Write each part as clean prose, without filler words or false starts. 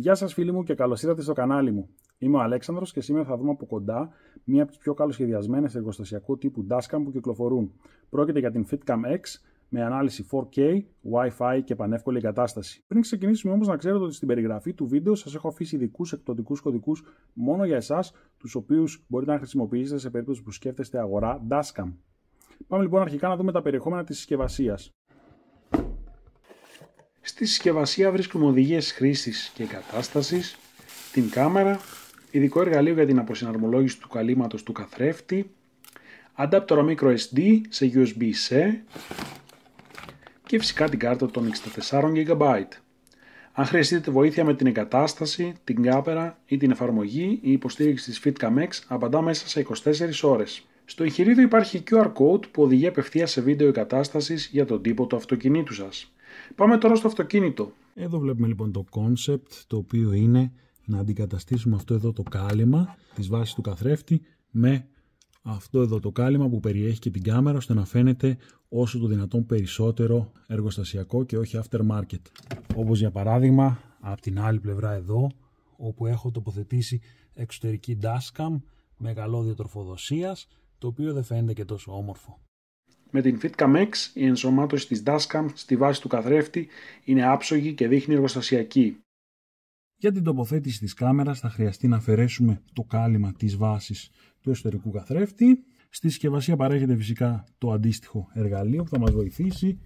Γεια σας φίλοι μου και καλώς ήρθατε στο κανάλι μου. Είμαι ο Αλέξανδρος και σήμερα θα δούμε από κοντά μία από τις πιο καλοσχεδιασμένες εργοστασιακού τύπου dashcam που κυκλοφορούν. Πρόκειται για την FitCam X με ανάλυση 4K, Wi-Fi και πανεύκολη εγκατάσταση. Πριν ξεκινήσουμε όμως να ξέρετε ότι στην περιγραφή του βίντεο σας έχω αφήσει ειδικούς εκπτωτικούς κωδικούς μόνο για εσάς, τους οποίους μπορείτε να χρησιμοποιήσετε σε περίπτωση που σκέφτεστε αγορά dashcam. Πάμε λοιπόν αρχικά να δούμε τα περιεχόμενα της συσκευασίας. Στη συσκευασία βρίσκουμε οδηγίες χρήσης και εγκατάστασης, την κάμερα, ειδικό εργαλείο για την αποσυναρμολόγηση του καλύματος του καθρέφτη, αντάπτορα microSD σε USB-C και φυσικά την κάρτα των 64 GB. Αν χρειαστείτε βοήθεια με την εγκατάσταση, την κάμερα ή την εφαρμογή, η υποστήριξη της FitCam X απαντά μέσα σε 24 ώρες. Στο εγχειρίδιο υπάρχει QR code που οδηγεί απευθείας σε βίντεο εγκατάστασης για τον τύπο του αυτοκινήτου σας. Πάμε τώρα στο αυτοκίνητο. Εδώ βλέπουμε λοιπόν το concept, το οποίο είναι να αντικαταστήσουμε αυτό εδώ το κάλυμα της βάσης του καθρέφτη με αυτό εδώ το κάλυμα που περιέχει και την κάμερα, ώστε να φαίνεται όσο το δυνατόν περισσότερο εργοστασιακό και όχι aftermarket. Όπως για παράδειγμα από την άλλη πλευρά εδώ, όπου έχω τοποθετήσει εξωτερική dashcam με καλώδιο τροφοδοσίας, το οποίο δεν φαίνεται και τόσο όμορφο. Με την FitCam X η ενσωμάτωση της dashcam στη βάση του καθρέφτη είναι άψογη και δείχνει εργοστασιακή. Για την τοποθέτηση της κάμερας θα χρειαστεί να αφαιρέσουμε το κάλυμα της βάσης του εσωτερικού καθρέφτη. Στη συσκευασία παρέχεται φυσικά το αντίστοιχο εργαλείο που θα μας βοηθήσει.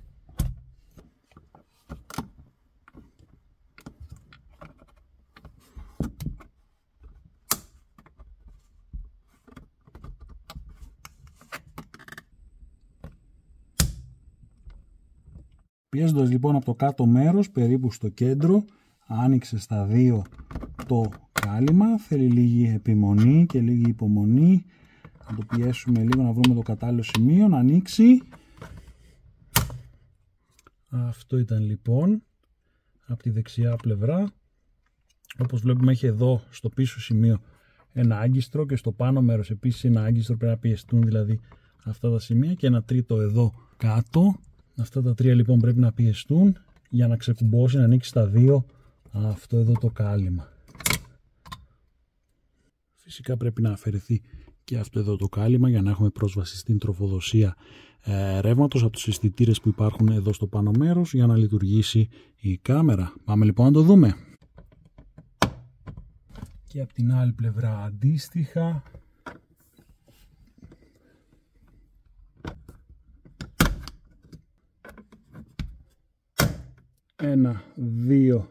Πιέζοντας λοιπόν από το κάτω μέρος, περίπου στο κέντρο, άνοιξε στα δύο το κάλυμα. Θέλει λίγη επιμονή και λίγη υπομονή. Να το πιέσουμε λίγο να βρούμε το κατάλληλο σημείο να ανοίξει. Αυτό ήταν λοιπόν από τη δεξιά πλευρά. Όπως βλέπουμε έχει εδώ στο πίσω σημείο ένα άγκιστρο και στο πάνω μέρος επίσης ένα άγκιστρο, πρέπει να πιεστούν δηλαδή αυτά τα σημεία, και ένα τρίτο εδώ κάτω. Αυτά τα τρία λοιπόν πρέπει να πιεστούν για να ξεκουμπώσει, να ανοίξει τα δύο αυτό εδώ το κάλυμα. Φυσικά πρέπει να αφαιρεθεί και αυτό εδώ το κάλυμα για να έχουμε πρόσβαση στην τροφοδοσία ρεύματος από τους αισθητήρες που υπάρχουν εδώ στο πάνω μέρος για να λειτουργήσει η κάμερα. Πάμε λοιπόν να το δούμε. Και από την άλλη πλευρά αντίστοιχα. Ένα, δύο,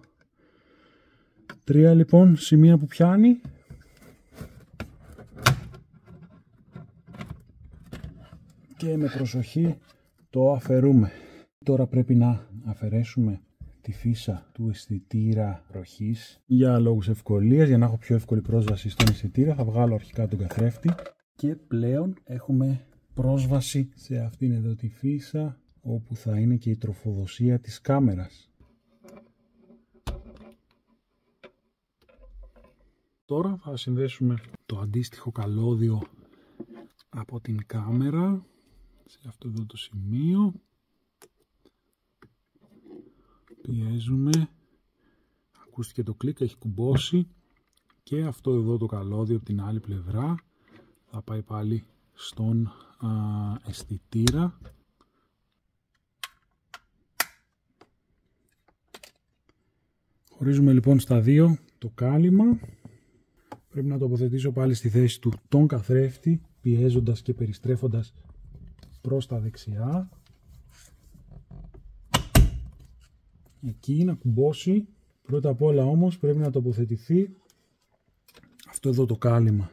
τρία λοιπόν σημεία που πιάνει. Και με προσοχή το αφαιρούμε. Τώρα πρέπει να αφαιρέσουμε τη φύσα του αισθητήρα ροχής για λόγους ευκολίας, για να έχω πιο εύκολη πρόσβαση στον αισθητήρα. Θα βγάλω αρχικά τον καθρέφτη και πλέον έχουμε πρόσβαση σε αυτήν εδώ τη φύσα, όπου θα είναι και η τροφοδοσία της κάμερας. Τώρα θα συνδέσουμε το αντίστοιχο καλώδιο από την κάμερα σε αυτό εδώ το σημείο. Πιέζουμε, ακούστηκε το κλικ, έχει κουμπώσει, και αυτό εδώ το καλώδιο από την άλλη πλευρά θα πάει πάλι στον αισθητήρα. Χωρίζουμε λοιπόν στα δύο το κάλυμα. Πρέπει να τοποθετήσω πάλι στη θέση του τον καθρέφτη, πιέζοντας και περιστρέφοντας προς τα δεξιά. Εκεί να κουμπώσει. Πρώτα απ' όλα όμως πρέπει να τοποθετηθεί αυτό εδώ το κάλυμα.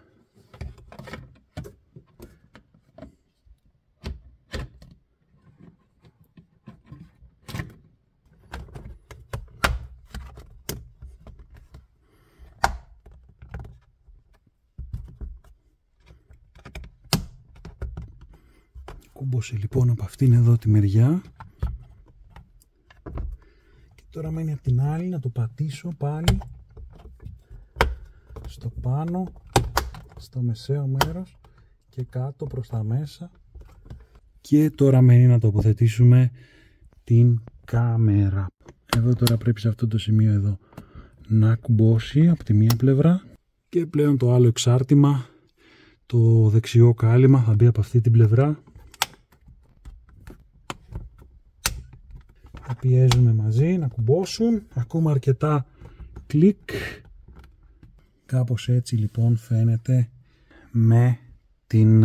Κούμπωσε λοιπόν από αυτήν εδώ τη μεριά, και τώρα μένει από την άλλη να το πατήσω πάλι στο πάνω, στο μεσαίο μέρος και κάτω προς τα μέσα. Και τώρα μένει να τοποθετήσουμε την κάμερα. Εδώ τώρα πρέπει σε αυτό το σημείο εδώ να κουμπώσει από τη μία πλευρά και πλέον το άλλο εξάρτημα, το δεξιό κάλυμα, θα μπει από αυτή την πλευρά. Τα πιέζουμε μαζί να κουμπώσουν, ακόμα αρκετά κλικ. Κάπως έτσι λοιπόν φαίνεται με την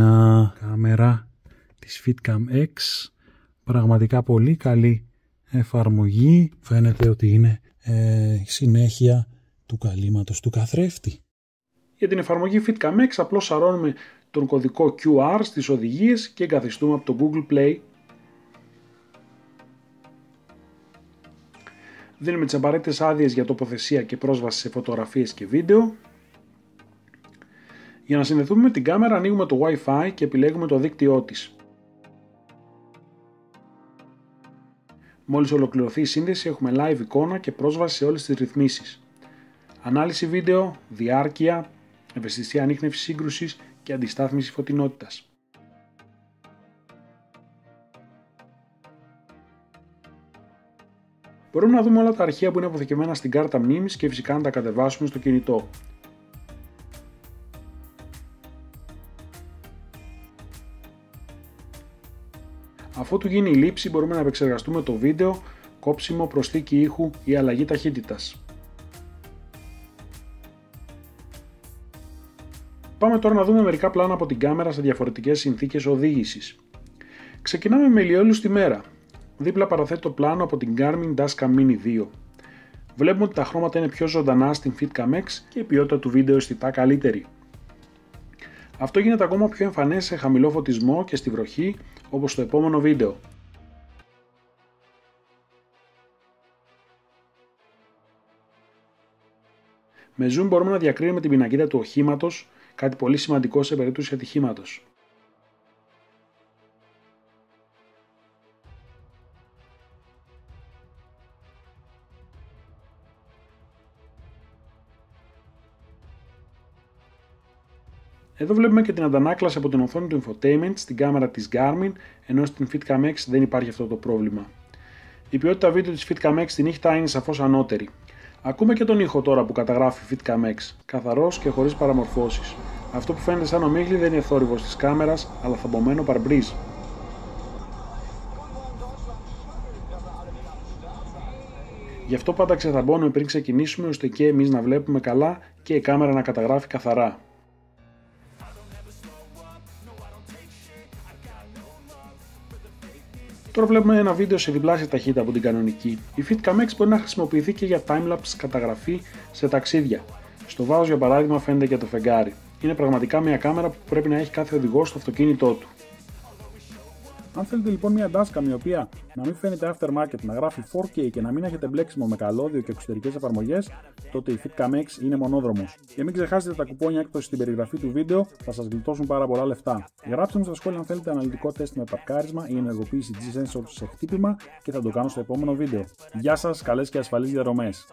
κάμερα της FitCam X. Πραγματικά πολύ καλή εφαρμογή. Φαίνεται ότι είναι συνέχεια του καλύματος του καθρέφτη. Για την εφαρμογή FitCam X απλώς σαρώνουμε τον κωδικό QR στις οδηγίες και εγκαθιστούμε από το Google Play. Δίνουμε τις απαραίτητες άδειες για τοποθεσία και πρόσβαση σε φωτογραφίες και βίντεο. Για να συνδεθούμε με την κάμερα ανοίγουμε το Wi-Fi και επιλέγουμε το δίκτυό της. Μόλις ολοκληρωθεί η σύνδεση έχουμε live εικόνα και πρόσβαση σε όλες τις ρυθμίσεις. Ανάλυση βίντεο, διάρκεια, ευαισθησία ανίχνευσης σύγκρουσης και αντιστάθμιση φωτεινότητας. Μπορούμε να δούμε όλα τα αρχεία που είναι αποθηκευμένα στην κάρτα μνήμης και φυσικά να τα κατεβάσουμε στο κινητό. Αφότου γίνει η λήψη μπορούμε να επεξεργαστούμε το βίντεο, κόψιμο, προσθήκη ήχου ή αλλαγή ταχύτητας. Πάμε τώρα να δούμε μερικά πλάνα από την κάμερα σε διαφορετικές συνθήκες οδήγησης. Ξεκινάμε με ηλιόλουστη μέρα. Δίπλα παραθέτω πλάνο από την Garmin Dashcam Mini 2. Βλέπουμε ότι τα χρώματα είναι πιο ζωντανά στην FitCam X και η ποιότητα του βίντεο αισθητά καλύτερη. Αυτό γίνεται ακόμα πιο εμφανές σε χαμηλό φωτισμό και στη βροχή, όπως στο επόμενο βίντεο. Με zoom μπορούμε να διακρίνουμε την πινακίδα του οχήματος, κάτι πολύ σημαντικό σε περίπτωση ατυχήματος. Εδώ βλέπουμε και την αντανάκλαση από την οθόνη του infotainment στην κάμερα της Garmin, ενώ στην FitCam X δεν υπάρχει αυτό το πρόβλημα. Η ποιότητα βίντεο της FitCam X στη νύχτα είναι σαφώς ανώτερη. Ακούμε και τον ήχο τώρα που καταγράφει FitCam X, καθαρός και χωρίς παραμορφώσεις. Αυτό που φαίνεται σαν ομίχλη δεν είναι θόρυβος της κάμερας, αλλά θαμπομένο παρμπρίζ. Γι' αυτό πάντα ξεθαμπώνουμε πριν ξεκινήσουμε, ώστε και εμείς να βλέπουμε καλά και η κάμερα να καταγράφει καθαρά. Τώρα βλέπουμε ένα βίντεο σε διπλάσια ταχύτητα από την κανονική. Η FitCam X μπορεί να χρησιμοποιηθεί και για timelapse καταγραφή σε ταξίδια. Στο βάθος για παράδειγμα φαίνεται και το φεγγάρι. Είναι πραγματικά μια κάμερα που πρέπει να έχει κάθε οδηγός στο αυτοκίνητό του. Αν θέλετε λοιπόν μια Dashcam η οποία να μην φαίνεται aftermarket, να γράφει 4K και να μην έχετε μπλέξιμο με καλώδιο και εξωτερικές εφαρμογές, τότε η FitCam X είναι μονόδρομος. Και μην ξεχάσετε τα κουπόνια έκπτωση στην περιγραφή του βίντεο, θα σας γλιτώσουν πάρα πολλά λεφτά. Γράψτε μου στα σχόλια αν θέλετε αναλυτικό τεστ με παρκάρισμα ή ενεργοποίηση G-Sensor σε χτύπημα και θα το κάνω στο επόμενο βίντεο. Γεια σας, καλές και ασφαλείς διαδρομές!